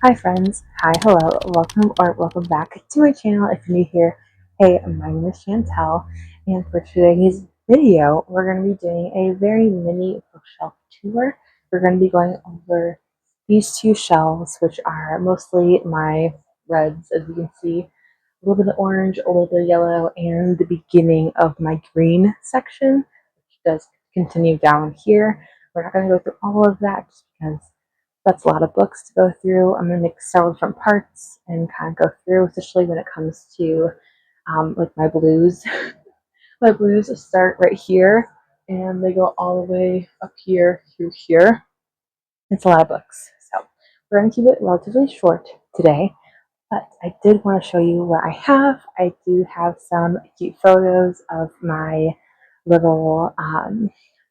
Hi friends, hi, hello, welcome back to my channel. If you're new here, hey, my name is Chantel, and for today's video, we're going to be doing a very mini bookshelf tour. We're going to be going over these two shelves, which are mostly my reds, as you can see, a little bit of orange, a little bit of yellow, and the beginning of my green section, which does continue down here. We're not going to go through all of that just because that's a lot of books to go through. I'm going to make several different parts and kind of go through, especially when it comes to like my blues. My blues start right here and they go all the way up here through here. It's a lot of books. So we're going to keep it relatively short today, but I did want to show you what I have. I do have some cute photos of my little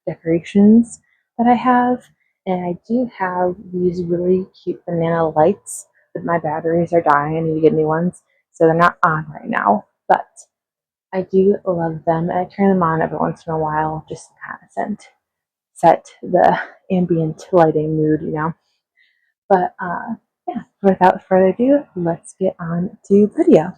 decorations that I have. And I do have these really cute banana lights, but my batteries are dying. I need to get new ones. So they're not on right now, but I do love them. And I turn them on every once in a while just to kind of set the ambient lighting mood. But yeah, without further ado, let's get on to the video.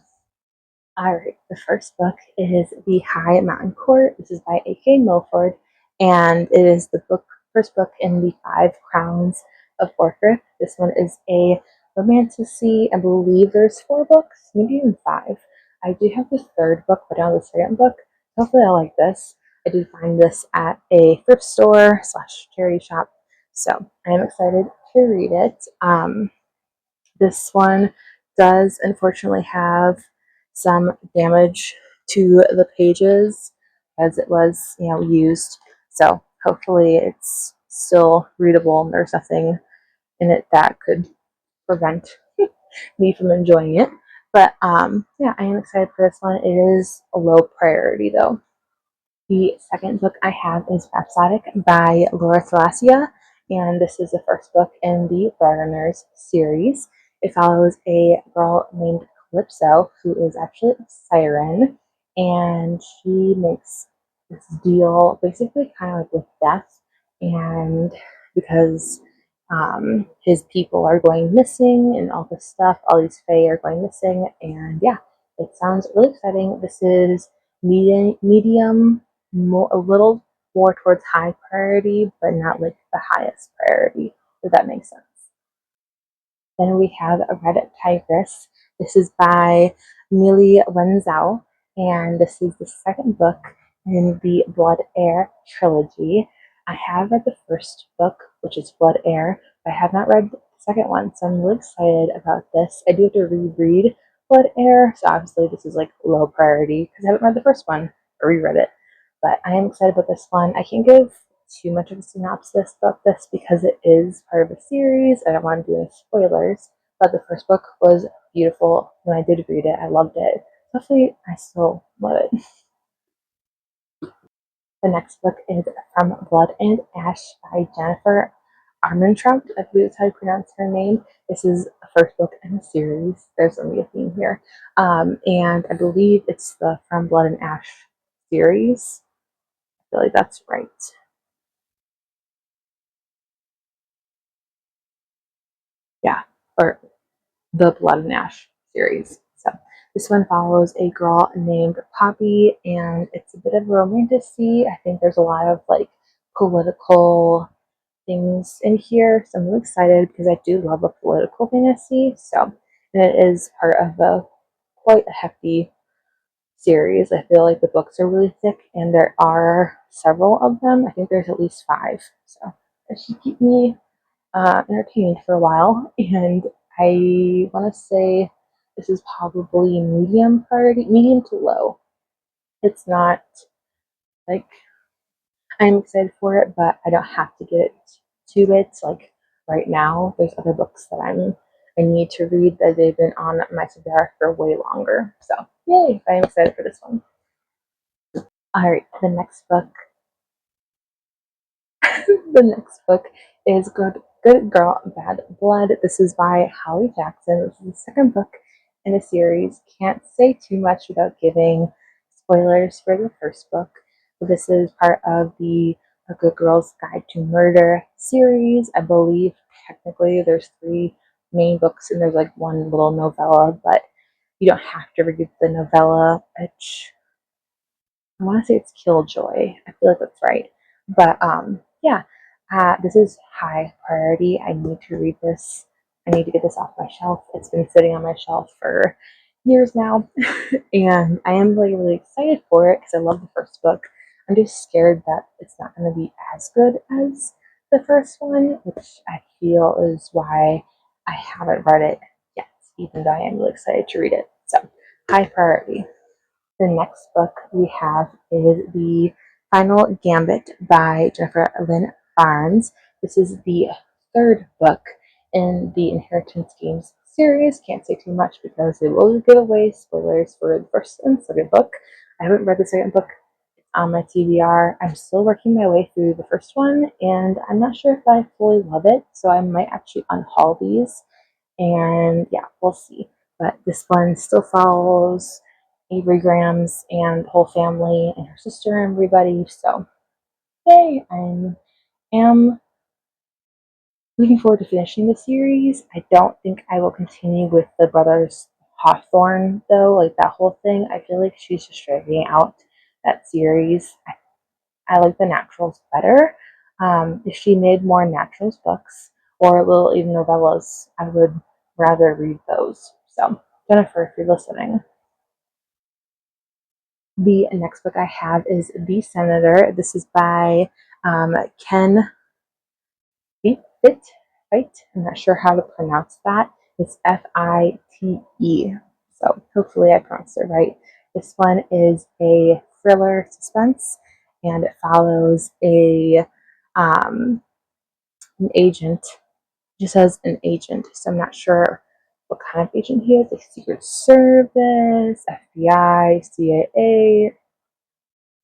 Alright, the first book is The High Mountain Court. This is by A.K. Milford, and it is the first book in the Five Crowns of Orcharth. This one is a romantasy. I believe there's 4 books, maybe even 5. I do have the third book, but I don't have the second book. Hopefully I like this. I did find this at a thrift store / charity shop, so I am excited to read it. This one does unfortunately have some damage to the pages as it was, used. So hopefully it's still readable and there's nothing in it that could prevent me from enjoying it. But yeah, I am excited for this one. It is a low priority though. The second book I have is Rhapsodic by Laura Thalassia, and this is the first book in the Gardeners series. It follows a girl named Calypso, who is actually a siren, and she makes this deal basically kind of like with death, and because his people are going missing and all this stuff, all these fae are going missing, and yeah, it sounds really exciting. This is medium, a little more towards high priority, but not like the highest priority, if that makes sense. Then we have Red Tigress. This is by Millie Wenzel, and this is the second book in the Blood Air trilogy. I have read the first book, which is Blood Air, but I have not read the second one, so I'm really excited about this. I do have to reread Blood Air, so obviously this is like low priority because I haven't read the first one or reread it. But I am excited about this one. I can't give too much of a synopsis about this because it is part of a series. I don't want to do any spoilers, but the first book was beautiful. When I did read it, I loved it. Hopefully, I still love it. The next book is From Blood and Ash by Jennifer Armentrout. I believe that's how you pronounce her name. This is the first book in a series. There's only a theme here. And I believe it's the From Blood and Ash series. I feel like that's right. Yeah, or the Blood and Ash series. So this one follows a girl named Poppy, and it's a bit of a romantasy. I think there's a lot of like political things in here, so I'm really excited because I do love a political fantasy. So, and it is part of a quite a hefty series. I feel like the books are really thick, and there are several of them. I think there's at least 5, so it should keep me entertained for a while, and I want to say this is probably medium priority, medium to low. It's not like I'm excited for it, but I don't have to get to it like right now. There's other books that I need to read that they've been on my radar for way longer. So yay! I'm excited for this one. All right, the next book the next book is Good Girl, Bad Blood. This is by Holly Jackson. This is the second book in a series. Can't say too much without giving spoilers for the first book. This is part of the A Good Girl's Guide to Murder series. I believe technically there's 3 main books, and there's like one little novella, but you don't have to read the novella, which I want to say it's Killjoy. I feel like that's right. But yeah, this is high priority. I need to read this. I need to get this off my shelf. It's been sitting on my shelf for years now, and I am really, really excited for it because I love the first book. I'm just scared that it's not going to be as good as the first one, which I feel is why I haven't read it yet, even though I am really excited to read it. So, high priority. The next book we have is The Final Gambit by Jennifer Lynn Barnes. This is the third book in the Inheritance Games series. Can't say too much because it will give away spoilers for the first and second book. I haven't read the second book. It's on my TBR. I'm still working my way through the first one, and I'm not sure if I fully love it, so I might actually unhaul these. And yeah, we'll see. But this one still follows Avery Grams and the whole family and her sister and everybody. So, yay! I am looking forward to finishing the series. I don't think I will continue with the brothers Hawthorne though, like that whole thing. I feel like she's just dragging out that series. I like the Naturals better. If she made more Naturals books or little even novellas, I would rather read those. So, Jennifer, if you're listening. The next book I have is The Senator. This is by Ken Fit. Right? I'm not sure how to pronounce that. It's Fite. So hopefully I pronounced it right. This one is a thriller suspense, and it follows an agent. It just says an agent, so I'm not sure what kind of agent he is. Like Secret Service, FBI, CIA,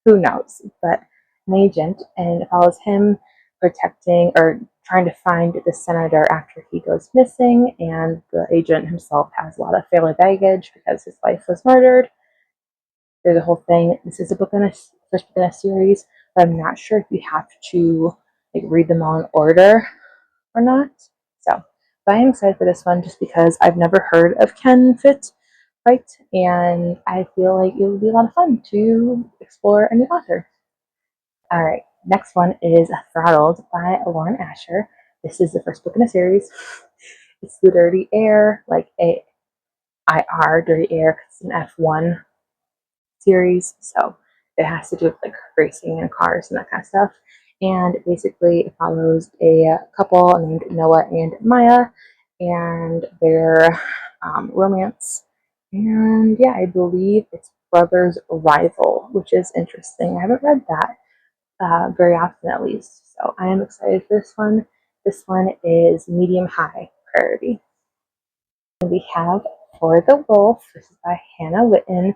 who knows, but an agent, and it follows him protecting or trying to find the senator after he goes missing, and the agent himself has a lot of family baggage because his wife was murdered. There's a whole thing. This is a book in a first book in a series, but I'm not sure if you have to like read them all in order or not. So, but I am excited for this one just because I've never heard of Ken Fit, right? And I feel like it would be a lot of fun to explore a new author. All right, next one is Throttled by Lauren Asher. This is the first book in a series. It's the Dirty Air, like AIR, Dirty Air, because it's an F1 series, so it has to do with like racing and cars and that kind of stuff. And basically, it follows a couple named Noah and Maya and their romance. And yeah, I believe it's Brother's Rival, which is interesting. I haven't read that very often, at least. So I am excited for this one. This one is medium high priority. And we have For the Wolf. This is by Hannah Witten.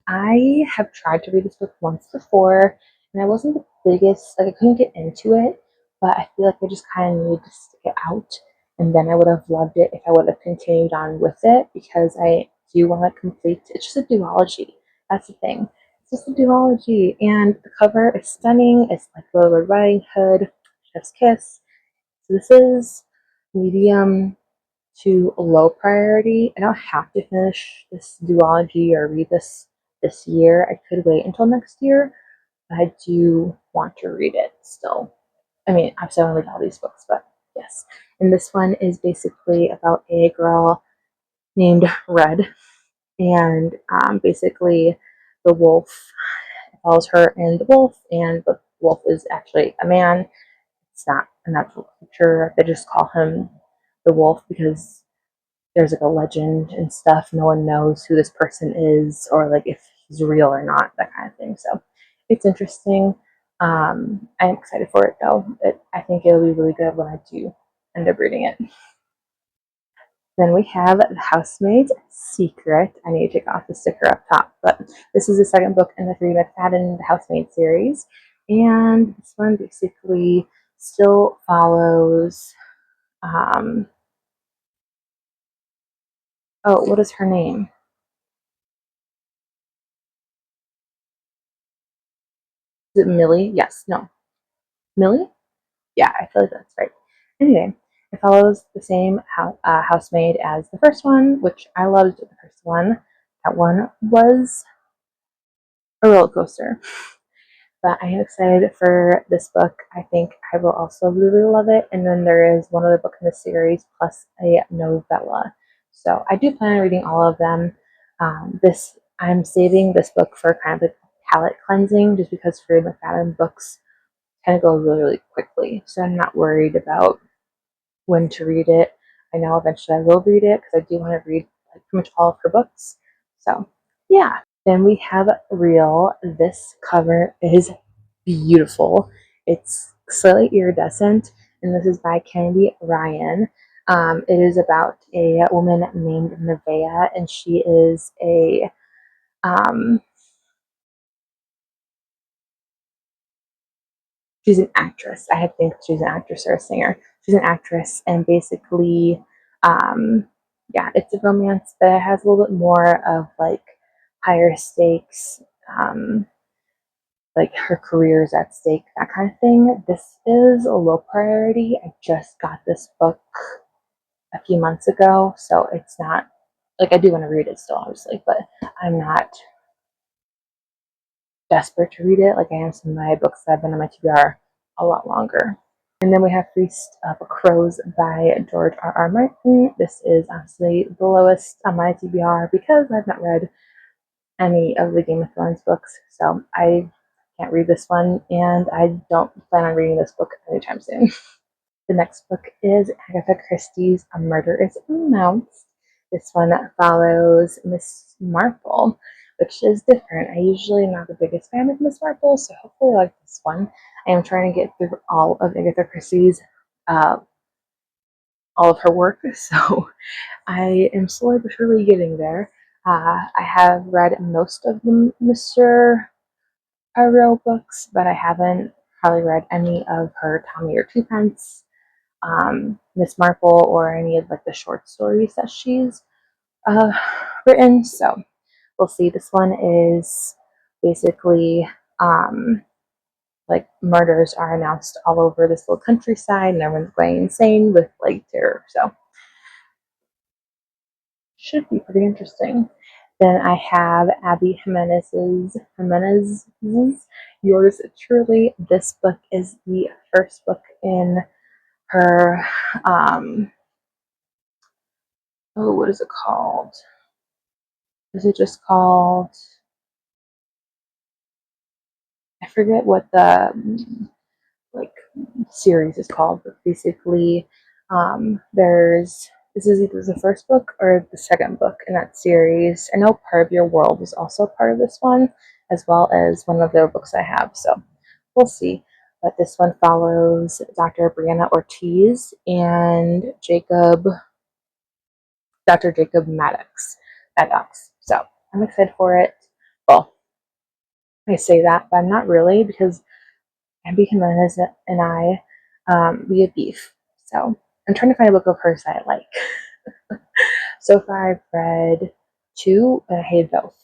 I have tried to read this book once before, and I wasn't the biggest, like, I couldn't get into it, but I feel like I just kind of needed to stick it out. And then I would have loved it if I would have continued on with it because I do want to complete it's just a duology. That's the thing. It's just a duology, and the cover is stunning. It's like Little Red Riding Hood, Chef's Kiss. So this is medium to low priority. I don't have to finish this duology or read this year. I could wait until next year, but I do want to read it still. I mean, I've still read all these books, but yes. And this one is basically about a girl named Red, and basically the wolf follows her and the wolf, and the wolf is actually a man. It's not a natural creature. They just call him the wolf because there's like a legend and stuff. No one knows who this person is or like if he's real or not, that kind of thing. So it's interesting. I'm excited for it though. I think it'll be really good when I do end up reading it. Then we have The Housemaid's Secret. I need to take off the sticker up top, but this is the second book in the Three McFadden The Housemaid series. And this one basically still follows oh, what is her name? Is it Millie? Yes, no. Millie? Yeah, I feel like that's right. Anyway, It follows the same housemaid as the first one, which I loved the first one. That one was a roller coaster. But I am excited for this book. I think I will also really love it. And then there is one other book in the series plus a novella. So I do plan on reading all of them. I'm saving this book for kind of like palate cleansing, just because Freida McFadden books kind of go really, really quickly. So I'm not worried about when to read it. I know eventually I will read it because I do want to read like pretty much all of her books. So yeah. Then we have Real. This cover is beautiful. It's slightly iridescent, and this is by Kennedy Ryan. It is about a woman named Nevaeh, and she is a um, she's an actress. I think she's an actress or a singer. She's an actress, and basically, yeah, it's a romance, but it has a little bit more of like higher stakes. Like her career is at stake, that kind of thing. This is a low priority. I just got this book a few months ago, so it's not like I do want to read it still, obviously, but I'm not desperate to read it like I am some of my books that have been on my TBR a lot longer. And then we have Feast of Crows by George R.R. Martin. This is honestly the lowest on my TBR because I've not read any of the Game of Thrones books, so I can't read this one, and I don't plan on reading this book anytime soon. The next book is Agatha Christie's A Murder is Announced. This one follows Miss Marple, which is different. I usually am not the biggest fan of Miss Marple, so hopefully I like this one. I am trying to get through all of Agatha Christie's, all of her work, so I am slowly but surely getting there. I have read most of the Mr. Poirot books, but I haven't probably read any of her Tommy or Twopence, Miss Marple, or any of like the short stories that she's uh, written. So we'll see. This one is basically like murders are announced all over this little countryside, and everyone's going insane with like terror. So should be pretty interesting. Then I have Abby Jimenez's Yours Truly. This book is the first book in her what is it called? Is it just called, I forget what the like series is called, but basically there's this is either the first book or the second book in that series. I know Part of Your World is also part of this one, as well as one of the books I have, so we'll see. But this one follows Dr. Brianna Ortiz and Dr. Jacob Maddox. So I'm excited for it. Well, I say that, but I'm not really, because Abby Jimenez and I, we have beef. So I'm trying to find a book of hers that I like. So far, I've read two, and I hated both.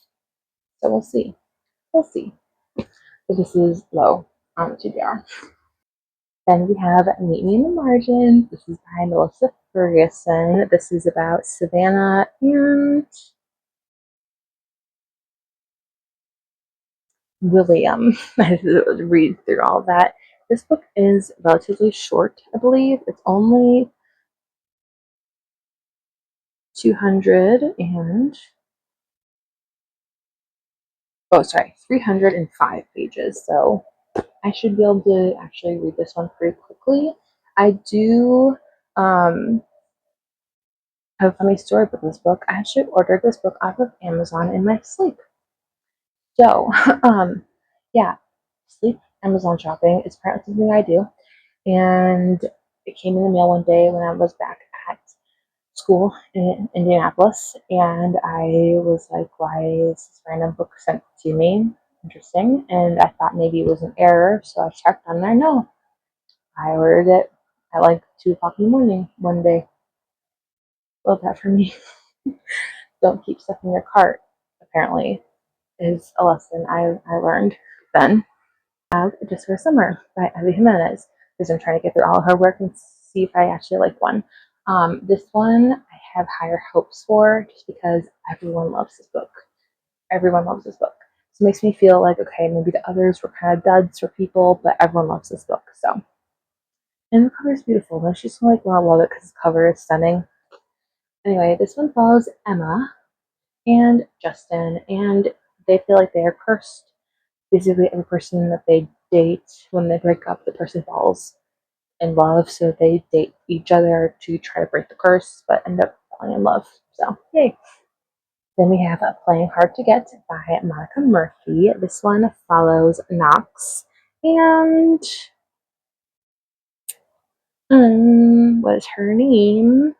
So we'll see. We'll see. But this is low on the TBR. Then we have Meet Me in the Margins. This is by Melissa Ferguson. This is about Savannah and William. I had to read through all of that. This book is relatively short, I believe. It's only 305 pages. So I should be able to actually read this one pretty quickly. I do have a funny story about this book. I actually ordered this book off of Amazon in my sleep. So, yeah, sleep Amazon shopping is apparently something I do. And it came in the mail one day when I was back at school in Indianapolis, and I was like, why is this random book sent to me? Interesting. And I thought maybe it was an error, so I checked on there. No, I ordered it at like 2 o'clock in the morning one day. Love that for me. Don't keep stuff in your cart, apparently, is a lesson I learned then. Just for Summer by Abby Jimenez, because I'm trying to get through all her work and see if I actually like one. This one I have higher hopes for just because everyone loves this book. Everyone loves this book. So it makes me feel like, okay, maybe the others were kind of duds for people, but everyone loves this book. So, and the cover is beautiful. Don't you just like, well, I love it because the cover is stunning. Anyway, this one follows Emma and Justin, and they feel like they are cursed. Basically, every person that they date, when they break up, the person falls in love, so they date each other to try to break the curse, but end up falling in love. So, yay. Then we have Playing Hard to Get by Monica Murphy. This one follows Knox. And what is her name?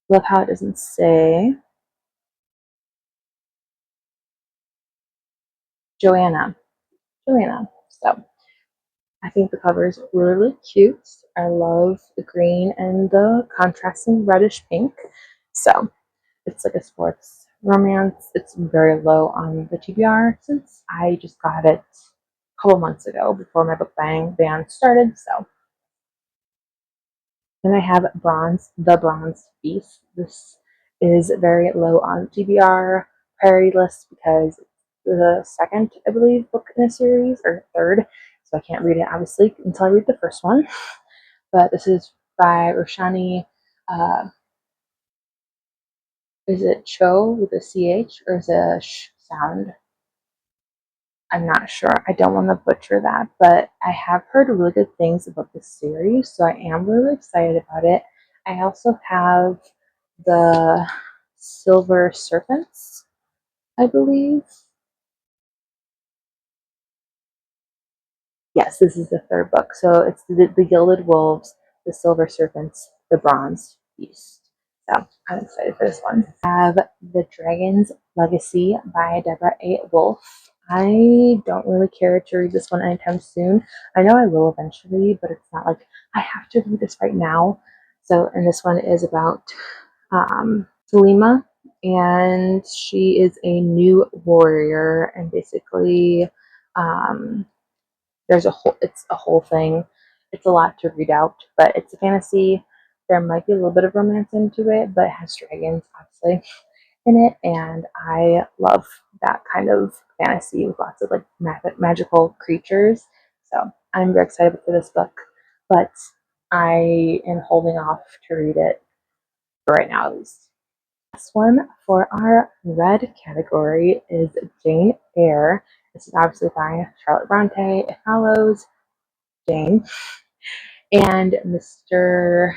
Love how it doesn't say. Joanna. Joanna. So I think the cover is really, really cute. I love the green and the contrasting reddish pink. So it's like a sports romance. It's very low on the TBR since I just got it a couple months ago before my book buying ban started. So then I have The Bronze Beast. This is very low on TBR priority list because it's the second, I believe, book in a series, or third. So I can't read it obviously until I read the first one. But this is by Roshani. Uh, is it Cho with a CH or is it a sh sound? I'm not sure. I don't want to butcher that, but I have heard really good things about this series, so I am really excited about it. I also have the Silver Serpents, I believe. Yes, this is the third book. So it's the Gilded Wolves, the Silver Serpents, the Bronze Beast. So I'm excited for this one. I have The Dragon's Legacy by Deborah A. Wolf. I don't really care to read this one anytime soon. I know I will eventually, but it's not like I have to read this right now. So, and this one is about Salima, and she is a new warrior, and basically, um, it's a whole thing. It's a lot to read out, but it's a fantasy. There might be a little bit of romance into it, but it has dragons obviously in it, and I love that kind of fantasy with lots of like magical creatures. So I'm very excited for this book, but I am holding off to read it for right now at least. Last one for our red category is Jane Eyre. This is obviously by Charlotte Bronte. It follows Jane and Mr.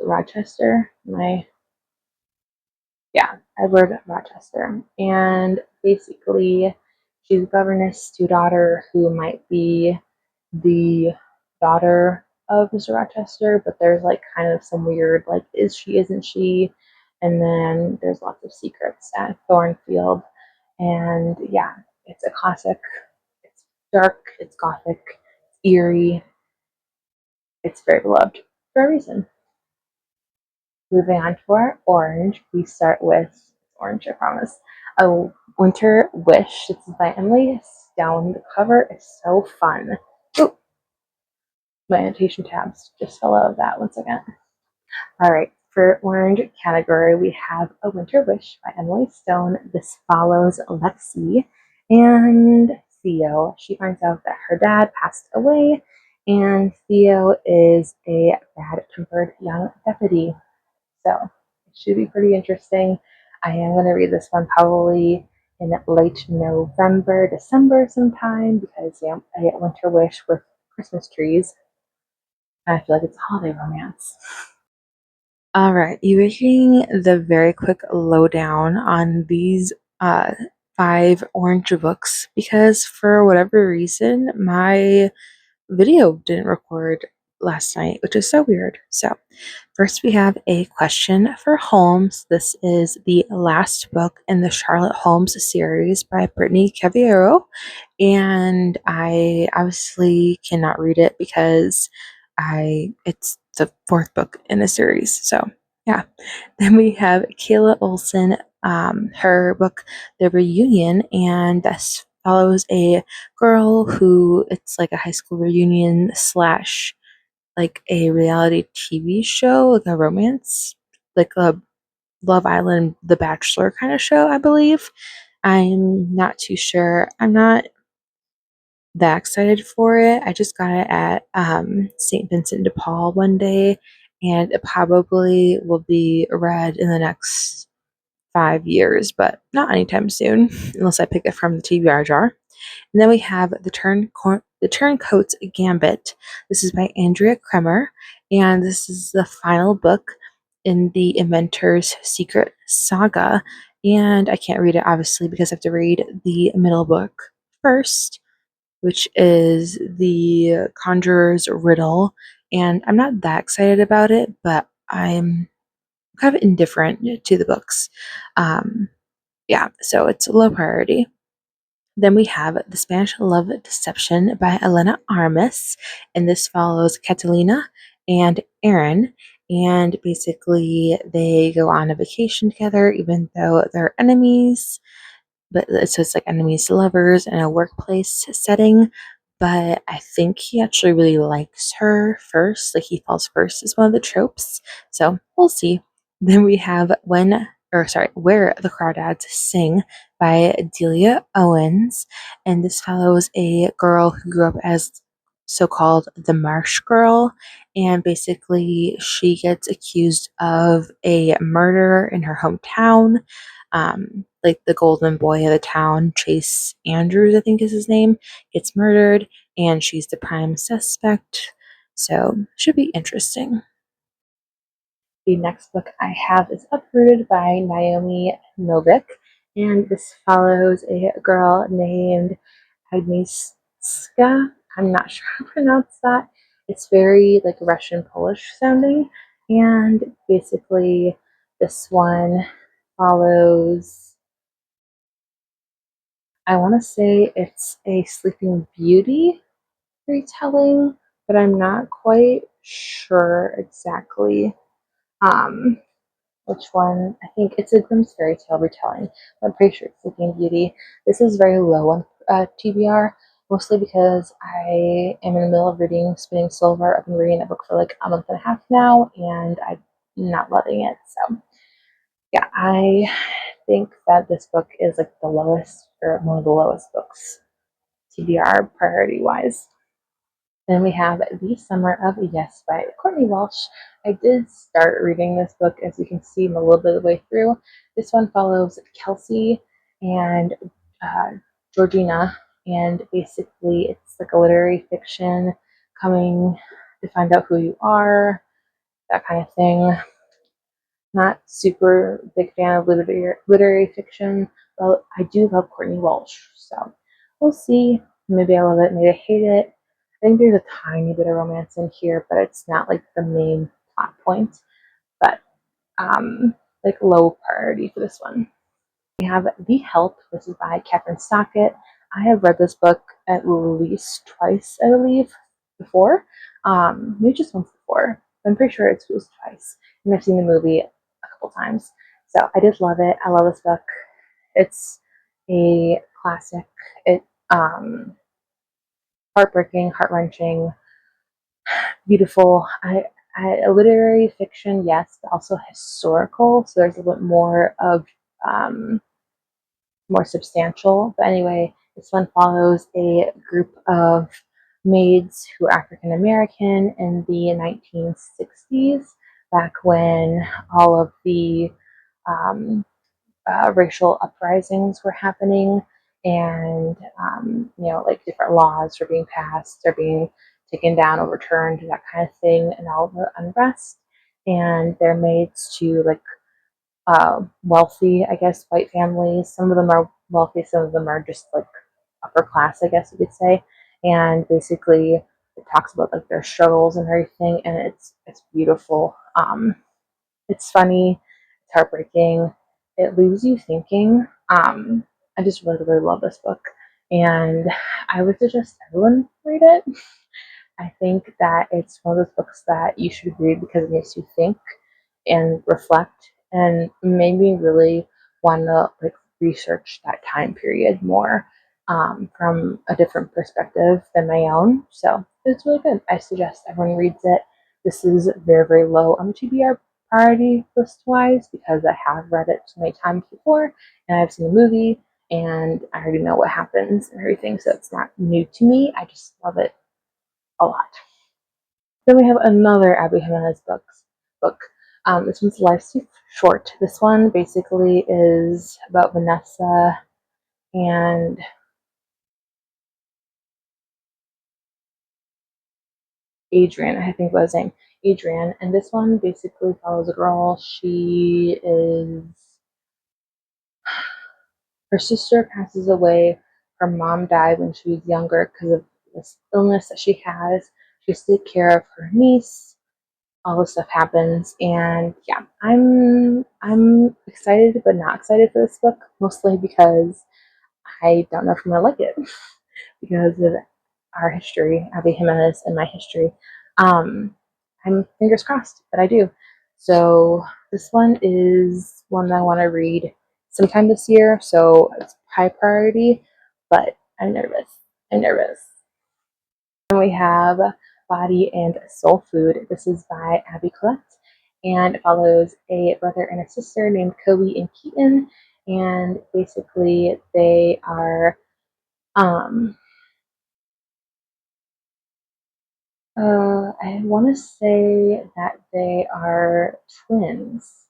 Rochester, Edward Rochester. And basically, she's a governess to daughter who might be the daughter of Mr. Rochester, but there's like kind of some weird, like, is she, isn't she? And then there's lots of secrets at Thornfield. And yeah, it's a classic. It's dark, it's gothic, it's eerie, it's very beloved for a reason. Moving on to our orange, we start with orange, I promise. A Winter Wish. This is by Emily Stone. The cover is so fun. Ooh, my annotation tabs just fell out of that once again. All right, for orange category, we have A Winter Wish by Emily Stone. This follows Lexi and Theo. She finds out that her dad passed away, and Theo is a bad-tempered young deputy. So it should be pretty interesting. I am going to read this one probably in late November, December sometime because yeah, I get Winter Wish with Christmas trees. And I feel like it's a holiday romance. All right, you are getting the very quick lowdown on these uh, 5 orange books because for whatever reason, my video didn't record last night, which is so weird. So, first we have a question for Holmes. This is the last book in the Charlotte Holmes series by Brittany Cavallaro, and I obviously cannot read it because it's the 4th book in the series. So, yeah. Then we have Kayla Olson, her book, The Reunion, and this follows a girl who it's like a high school reunion slash like a reality TV show, like a romance, like a Love Island, The Bachelor kind of show, I believe. I'm not too sure. I'm not that excited for it. I just got it at St. Vincent de Paul one day, and it probably will be read in the next 5 years, but not anytime soon, unless I pick it from the TBR jar. And then we have the Turncoats Gambit. This is by Andrea Kremer, and this is the final book in the Inventor's Secret Saga. And I can't read it obviously because I have to read the middle book first, which is the Conjurer's Riddle. And I'm not that excited about it, but I'm kind of indifferent to the books. Yeah, so it's a low priority. Then we have The Spanish Love Deception by Elena Armas, and this follows Catalina and Aaron. And basically, they go on a vacation together, even though they're enemies. But so it's like enemies to lovers in a workplace setting. But I think he actually really likes her first. Like he falls first is one of the tropes. So we'll see. Then we have Where the Crawdads Sing by Delia Owens. And this follows a girl who grew up as so-called the Marsh Girl. And basically she gets accused of a murder in her hometown. Like the golden boy of the town, Chase Andrews, I think is his name, gets murdered, and she's the prime suspect. So, should be interesting. The next book I have is Uprooted by Naomi Novik, and this follows a girl named Agnieszka. I'm not sure how to pronounce that. It's very like Russian Polish sounding, and basically this one follows, I want to say it's a Sleeping Beauty retelling, but I'm not quite sure exactly um, which one. I think it's a Grimm's Fairy Tale retelling, but I'm pretty sure it's Sleeping Beauty. This is very low on TBR, mostly because I am in the middle of reading Spinning Silver. I've been reading that book for like a month and a half now, and I'm not loving it. So yeah, I think that this book is like the lowest or one of the lowest books TBR priority wise. Then we have The Summer of Yes by Courtney Walsh. I did start reading this book, as you can see, I'm a little bit of the way through. This one follows Kelsey and uh, Georgina, and basically it's like a literary fiction coming to find out who you are, that kind of thing. Not super big fan of literary fiction, but I do love Courtney Walsh, so we'll see. Maybe I love it, maybe I hate it. I think there's a tiny bit of romance in here, but it's not like the main plot point. But like low priority for this one. We have The Help. This is by Catherine Stockett. I have read this book at least twice, I believe, before. Maybe just once before. I'm pretty sure it was twice. And I've seen the movie a couple times. So I did love it. I love this book. It's a classic. It heartbreaking, heart wrenching, beautiful. A literary fiction, yes, but also historical. So there's a bit more of more substantial. But anyway, this one follows a group of maids who are African American in the 1960s, back when all of the um, racial uprisings were happening, and like different laws were being passed or being taken down, overturned, that kind of thing, and all the unrest. And they're maids to like wealthy, I guess, white families. Some of them are wealthy, some of them are just like upper class, I guess you could say. And basically, it talks about like their struggles and everything, and it's beautiful. It's funny, it's heartbreaking, it leaves you thinking. I just really, really love this book, and I would suggest everyone read it. I think that it's one of those books that you should read because it makes you think and reflect and made me really want to like research that time period more. from a different perspective than my own. So it's really good. I suggest everyone reads it. This is very, very low on the TBR priority list wise because I have read it so many times before and I've seen the movie and I already know what happens and everything. So it's not new to me. I just love it a lot. Then we have another Abby Jimenez book. This one's Life's Too Short. This one basically is about Vanessa and Adrian, I think was his name, Adrian. And this one basically follows a girl. Her sister passes away. Her mom died when she was younger because of this illness that she has. She has to take care of her niece. All this stuff happens, and yeah, I'm excited but not excited for this book, mostly because I don't know if I'm gonna like it because of our history, Abby Jimenez and my history. I'm fingers crossed that I do. So this one is one that I want to read sometime this year, so it's high priority, but I'm nervous. I'm nervous. And we have Body and Soul Food. This is by Abby Collette, and it follows a brother and a sister named Kobe and Keaton, and basically they are um, I want to say that they are twins,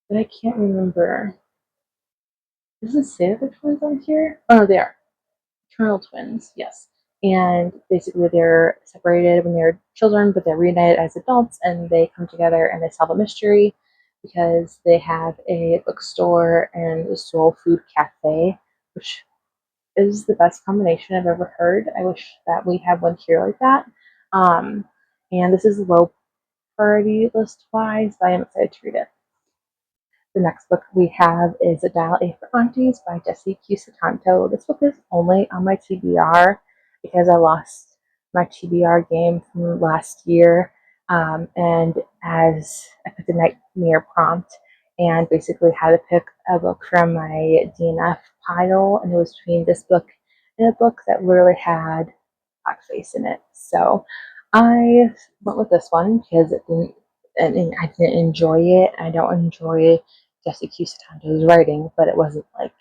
but I can't remember. Does it say that they're twins on here? Oh, no, they are. Fraternal twins, yes. And basically, they're separated when they're children, but they're reunited as adults, and they come together and they solve a mystery because they have a bookstore and a soul food cafe, which is the best combination I've ever heard. I wish that we had one here like that. Um, and this is low priority list wise, but I am excited to read it. The next book we have is A Dial A for Aunties by Jessie Q. Sutanto. This book is only on my TBR because I lost my TBR game from last year. And as I put the nightmare prompt and basically had to pick a book from my DNF pile, and it was between this book and a book that literally had blackface in it. So I went with this one because it didn't, and I didn't enjoy it. I don't enjoy Jesse Q. Sutanto's writing, but it wasn't like,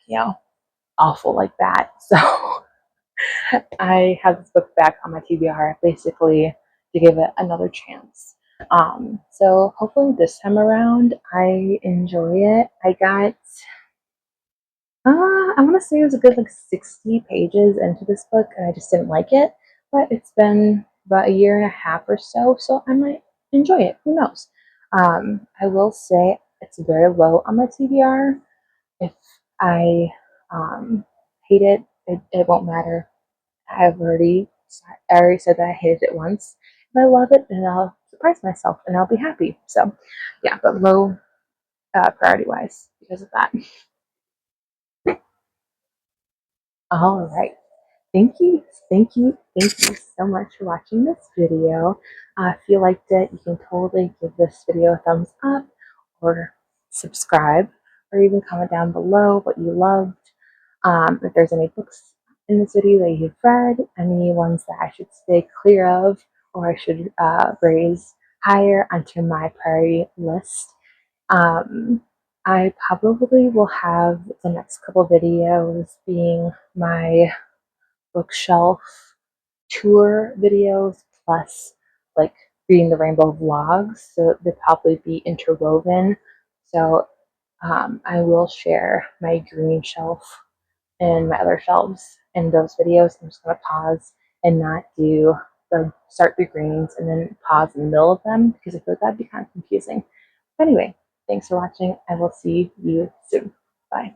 awful like that. So I have this book back on my TBR basically to give it another chance. So hopefully this time around I enjoy it. I got I want to say it was a good like 60 pages into this book, and I just didn't like it. But it's been about a year and a half or so, so I might enjoy it. Who knows? I will say it's very low on my TBR. If I hate it, it won't matter. I already said that I hated it once. If I love it, then I'll surprise myself and I'll be happy. So, yeah, but low priority wise because of that. All right. Thank you, thank you, thank you so much for watching this video. If you liked it, you can totally give this video a thumbs up or subscribe or even comment down below what you loved. If there's any books in this video that you've read, any ones that I should stay clear of or I should raise higher onto my priority list. I probably will have the next couple videos being my bookshelf tour videos plus like reading the rainbow vlogs, so they'll probably be interwoven. So I will share my green shelf and my other shelves in those videos. I'm just going to pause and not do the start the greens and then pause in the middle of them because I feel like that'd be kind of confusing. But anyway, thanks for watching. I will see you soon. Bye.